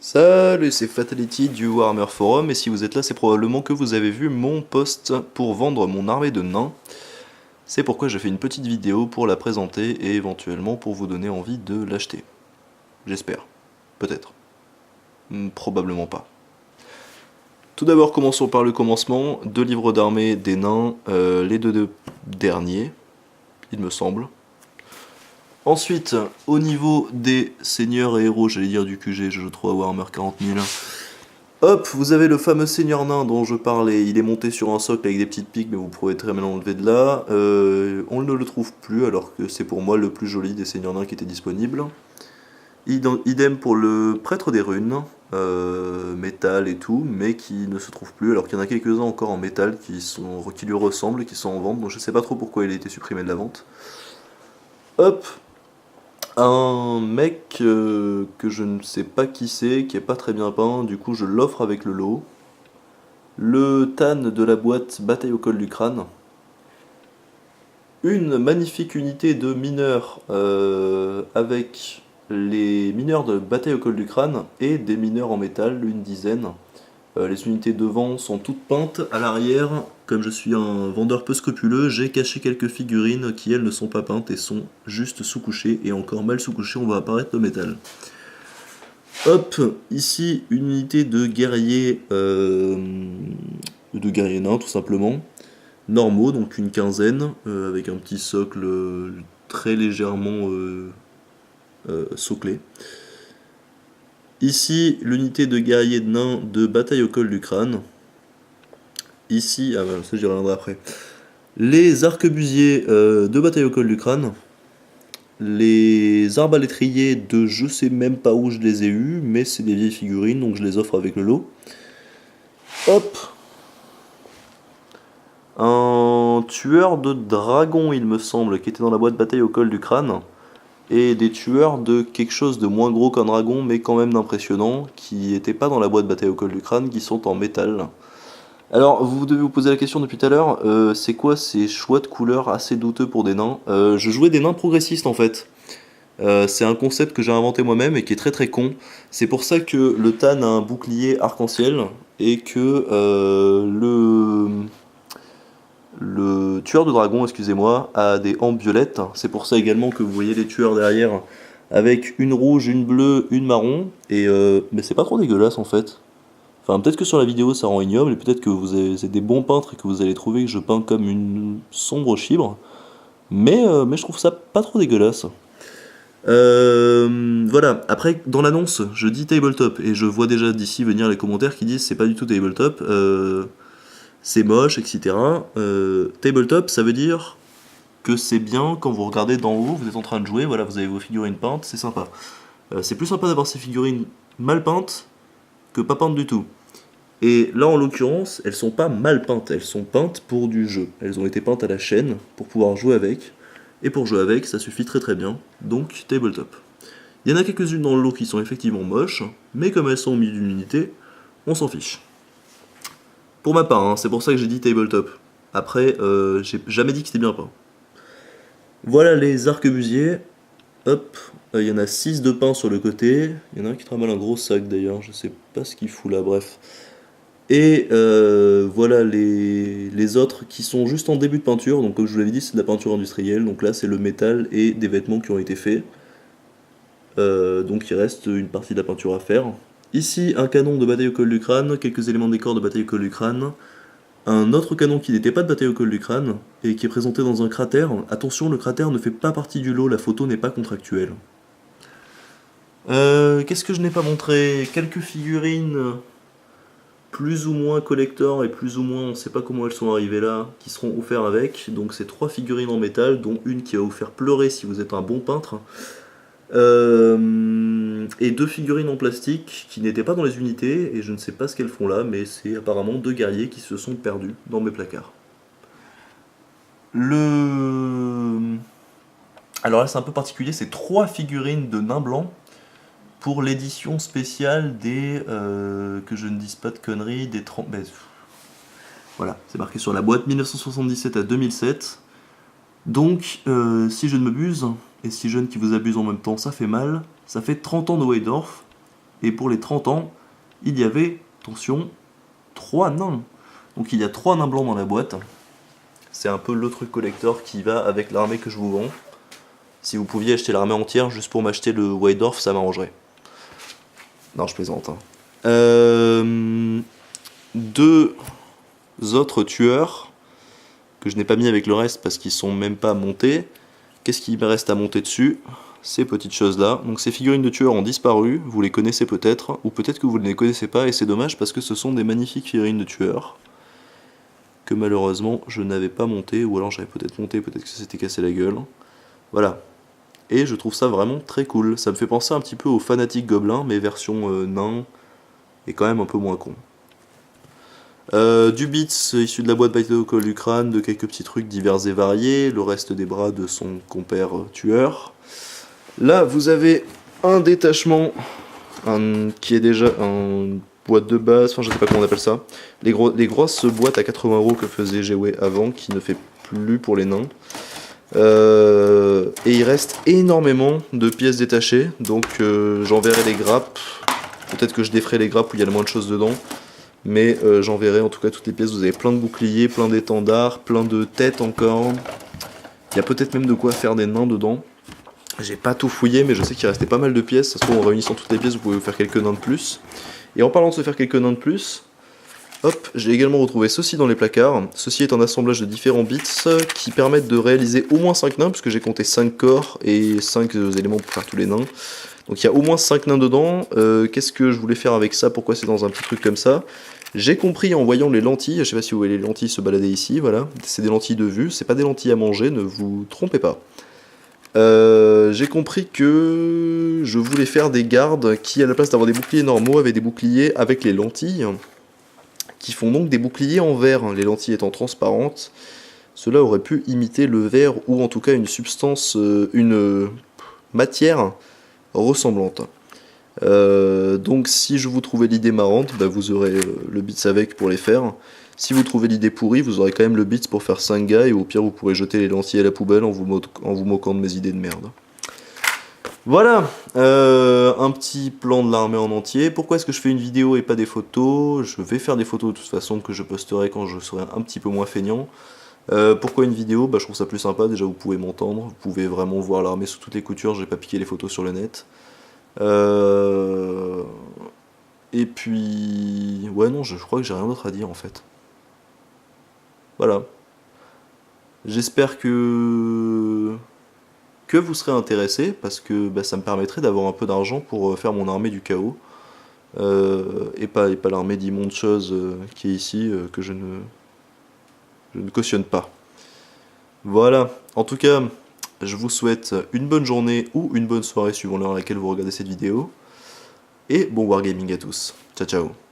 Salut, c'est Fatality du Warhammer Forum, et si vous êtes là, c'est probablement que vous avez vu mon post pour vendre mon armée de nains. C'est pourquoi j'ai fait une petite vidéo pour la présenter et éventuellement pour vous donner envie de l'acheter. J'espère. Peut-être. Probablement pas. Tout d'abord, commençons par le commencement. 2 livres d'armée des nains, les deux derniers, il me semble. Ensuite, au niveau des seigneurs et héros, j'allais dire du QG, je trouve à Warhammer 40 000. Hop, vous avez le fameux seigneur nain dont je parlais, il est monté sur un socle avec des petites piques, mais vous pouvez très bien l'enlever de là. On ne le trouve plus, alors que c'est pour moi le plus joli des seigneurs nains qui était disponible. Idem pour le prêtre des runes, métal et tout, mais qui ne se trouve plus, alors qu'il y en a quelques-uns encore en métal qui lui ressemblent et qui sont en vente, donc je sais pas trop pourquoi il a été supprimé de la vente. Hop, un mec que je ne sais pas qui c'est, qui est pas très bien peint, du coup je l'offre avec le lot. Le Tan de la boîte Bataille au col du crâne. Une magnifique unité de mineurs avec les mineurs de Bataille au col du crâne et des mineurs en métal, une dizaine. Les unités devant sont toutes peintes. À l'arrière, comme je suis un vendeur peu scrupuleux, j'ai caché quelques figurines qui elles ne sont pas peintes et sont juste sous-couchées. Et encore mal sous-couchées, on va apparaître le métal. Hop, ici une unité de guerriers nains tout simplement. Normaux, donc une quinzaine, avec un petit socle très légèrement soclé. Ici, l'unité de guerriers de nains de bataille au col du crâne. Ici, ah voilà, ça j'y reviendrai après. Les arquebusiers de bataille au col du crâne. Les arbalétriers de je sais même pas où je les ai eus, mais c'est des vieilles figurines, donc je les offre avec le lot. Hop, un tueur de dragon, il me semble, qui était dans la boîte bataille au col du crâne. Et des tueurs de quelque chose de moins gros qu'un dragon, mais quand même d'impressionnant, qui n'étaient pas dans la boîte bataille au col du crâne, qui sont en métal. Alors, vous devez vous poser la question depuis tout à l'heure, c'est quoi ces choix de couleurs assez douteux pour des nains? Je jouais des nains progressistes en fait. C'est un concept que j'ai inventé moi-même et qui est très très con. C'est pour ça que le Tan a un bouclier arc-en-ciel et que le tueur de dragon, excusez-moi, a des hampes violettes. C'est pour ça également que vous voyez les tueurs derrière avec une rouge, une bleue, une marron. Mais c'est pas trop dégueulasse en fait. Enfin, peut-être que sur la vidéo ça rend ignoble et peut-être que vous êtes des bons peintres et que vous allez trouver que je peins comme une sombre chibre. Mais je trouve ça pas trop dégueulasse. Voilà, après dans l'annonce je dis tabletop et je vois déjà d'ici venir les commentaires qui disent c'est pas du tout tabletop, c'est moche, etc. Tabletop ça veut dire que c'est bien quand vous regardez d'en haut, vous êtes en train de jouer, voilà, vous avez vos figurines peintes, c'est sympa. C'est plus sympa d'avoir ces figurines mal peintes que pas peintes du tout. Et là en l'occurrence, elles sont pas mal peintes, elles sont peintes pour du jeu. Elles ont été peintes à la chaîne pour pouvoir jouer avec. Et pour jouer avec, ça suffit très très bien. Donc tabletop. Il y en a quelques-unes dans le lot qui sont effectivement moches, mais comme elles sont au milieu d'une unité, on s'en fiche. Pour ma part, hein, c'est pour ça que j'ai dit tabletop. Après, j'ai jamais dit que c'était bien peint. Voilà les arquebusiers. Hop, il y en a 6 de peints sur le côté. Il y en a un qui trimballe un gros sac d'ailleurs, je sais pas ce qu'il fout là, bref. Et voilà les autres qui sont juste en début de peinture. Donc comme je vous l'avais dit, c'est de la peinture industrielle. Donc là c'est le métal et des vêtements qui ont été faits. Donc il reste une partie de la peinture à faire. Ici un canon de bataille au col du crâne, quelques éléments de décor de bataille au col du crâne. Un autre canon qui n'était pas de bataille au col du crâne et qui est présenté dans un cratère. Attention, le cratère ne fait pas partie du lot, la photo n'est pas contractuelle. Qu'est-ce que je n'ai pas montré? Quelques figurines plus ou moins collector et plus ou moins on sait pas comment elles sont arrivées là, qui seront offerts avec. Donc c'est 3 figurines en métal, dont une qui va vous faire pleurer si vous êtes un bon peintre. Et 2 figurines en plastique qui n'étaient pas dans les unités, et je ne sais pas ce qu'elles font là, mais c'est apparemment 2 guerriers qui se sont perdus dans mes placards. Alors là c'est un peu particulier, c'est 3 figurines de nains blancs pour l'édition spéciale des... que je ne dise pas de conneries, des 30... voilà, c'est marqué sur la boîte, 1977 à 2007. Donc, si je ne m'abuse, et si jeune qui vous abuse en même temps, ça fait mal, ça fait 30 ans de Weydorf, et pour les 30 ans, il y avait, attention, 3 nains. Donc il y a 3 nains blancs dans la boîte. C'est un peu le truc collector qui va avec l'armée que je vous vends. Si vous pouviez acheter l'armée entière juste pour m'acheter le White Dwarf, ça m'arrangerait. Non, je plaisante. Hein. 2 autres tueurs que je n'ai pas mis avec le reste parce qu'ils sont même pas montés. Qu'est-ce qu'il me reste à monter dessus? Ces petites choses là. Donc ces figurines de tueurs ont disparu, vous les connaissez peut-être, ou peut-être que vous ne les connaissez pas, et c'est dommage parce que ce sont des magnifiques figurines de tueurs que malheureusement je n'avais pas monté, ou alors j'avais peut-être monté, peut-être que ça s'était cassé la gueule. Voilà. Et je trouve ça vraiment très cool. Ça me fait penser un petit peu aux Fanatiques Gobelins, mais version nain, et quand même un peu moins con. Du bits issu de la boîte Bytecall du crâne, de quelques petits trucs divers et variés, le reste des bras de son compère tueur. Là vous avez un détachement qui est déjà une boîte de base, enfin je sais pas comment on appelle ça. Les grosses boîtes à 80 € que faisait GW avant, qui ne fait plus pour les nains. Et il reste énormément de pièces détachées, donc j'enverrai les grappes. Peut-être que je déferai les grappes où il y a le moins de choses dedans. Mais j'enverrai en tout cas toutes les pièces. Vous avez plein de boucliers, plein d'étendards, plein de têtes encore. Il y a peut-être même de quoi faire des nains dedans. J'ai pas tout fouillé, mais je sais qu'il restait pas mal de pièces. Ça se trouve en réunissant toutes les pièces, vous pouvez vous faire quelques nains de plus. Et en parlant de se faire quelques nains de plus, hop, j'ai également retrouvé ceci dans les placards. Ceci est un assemblage de différents bits qui permettent de réaliser au moins 5 nains, puisque j'ai compté 5 corps et 5 éléments pour faire tous les nains. Donc il y a au moins 5 nains dedans. Qu'est-ce que je voulais faire avec ça? Pourquoi c'est dans un petit truc comme ça? J'ai compris en voyant les lentilles, je sais pas si vous voyez les lentilles se balader ici, voilà. C'est des lentilles de vue, c'est pas des lentilles à manger, ne vous trompez pas. J'ai compris que je voulais faire des gardes qui, à la place d'avoir des boucliers normaux, avaient des boucliers avec les lentilles, qui font donc des boucliers en verre, les lentilles étant transparentes. Cela aurait pu imiter le verre, ou en tout cas une substance, une matière ressemblante. Donc si je vous trouvais l'idée marrante, bah vous aurez le bits avec pour les faire. Si vous trouvez l'idée pourrie, vous aurez quand même le bits pour faire 5 gars, et au pire vous pourrez jeter les lentilles à la poubelle en vous moquant de mes idées de merde. Voilà, un petit plan de l'armée en entier. Pourquoi est-ce que je fais une vidéo et pas des photos? Je vais faire des photos de toute façon que je posterai quand je serai un petit peu moins feignant. Pourquoi une vidéo? Bah, je trouve ça plus sympa, déjà vous pouvez m'entendre, vous pouvez vraiment voir l'armée sous toutes les coutures, j'ai pas piqué les photos sur le net. Et puis... ouais non, je crois que j'ai rien d'autre à dire en fait. Voilà. J'espère que vous serez intéressés, parce que bah, ça me permettrait d'avoir un peu d'argent pour faire mon armée du chaos. Et pas l'armée d'immondes choses qui est ici, que je ne cautionne pas. Voilà. En tout cas, je vous souhaite une bonne journée ou une bonne soirée suivant l'heure à laquelle vous regardez cette vidéo. Et bon wargaming à tous. Ciao ciao.